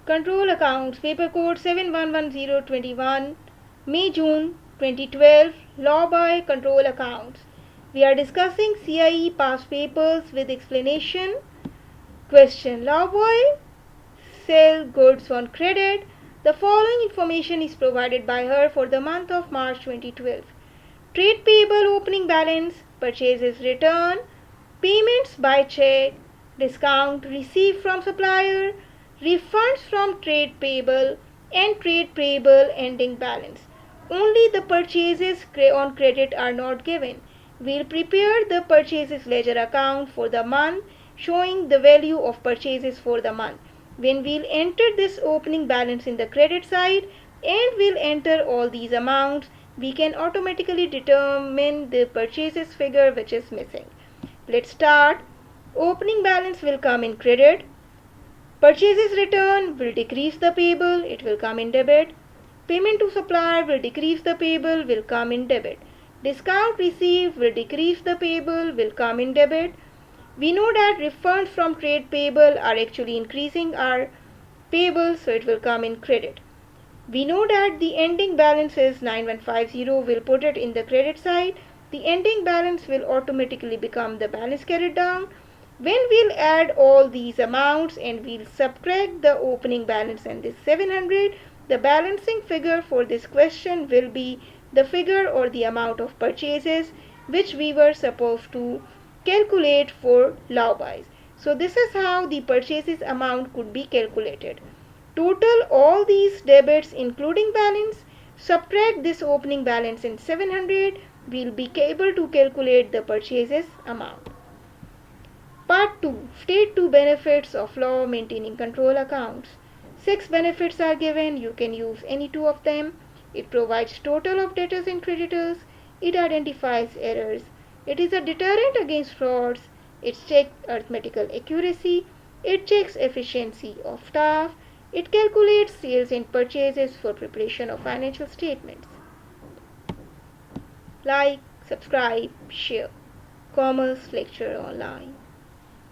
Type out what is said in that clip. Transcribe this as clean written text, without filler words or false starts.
Control Accounts, Paper Code 711021, May-June 2012, Law by Control Accounts. We are discussing CIE past papers with explanation. Question: Law by sell goods on credit. The following information is provided by her for the month of March 2012. Trade payable opening balance, purchases return, payments by check, discount received from supplier, refunds from trade payable, and trade payable ending balance. Only the purchases on credit are not given. We'll prepare the purchases ledger account for the month showing the value of purchases for the month. When we'll enter this opening balance in the credit side and we'll enter all these amounts, we can automatically determine the purchases figure which is missing. Let's start. Opening balance will come in credit. Purchases return will decrease the payable, it will come in debit. Payment to supplier will decrease the payable, will come in debit. Discount received will decrease the payable, will come in debit. We know that refunds from trade payable are actually increasing our payable, so it will come in credit. We know that the ending balance is 9150, we'll put it in the credit side. The ending balance will automatically become the balance carried down. When we'll add all these amounts and we'll subtract the opening balance and this 700, the balancing figure for this question will be the figure or the amount of purchases which we were supposed to calculate for law buys. So this is how the purchases amount could be calculated. Total all these debits including balance, subtract this opening balance in 700, we'll be able to calculate the purchases amount. Part 2. State 2 benefits of law maintaining control accounts. 6 benefits are given, you can use any 2 of them. It provides total of debtors and creditors, it identifies errors, it is a deterrent against frauds, it checks arithmetical accuracy, it checks efficiency of staff, it calculates sales and purchases for preparation of financial statements. Like, subscribe, share. Commerce Lecture Online.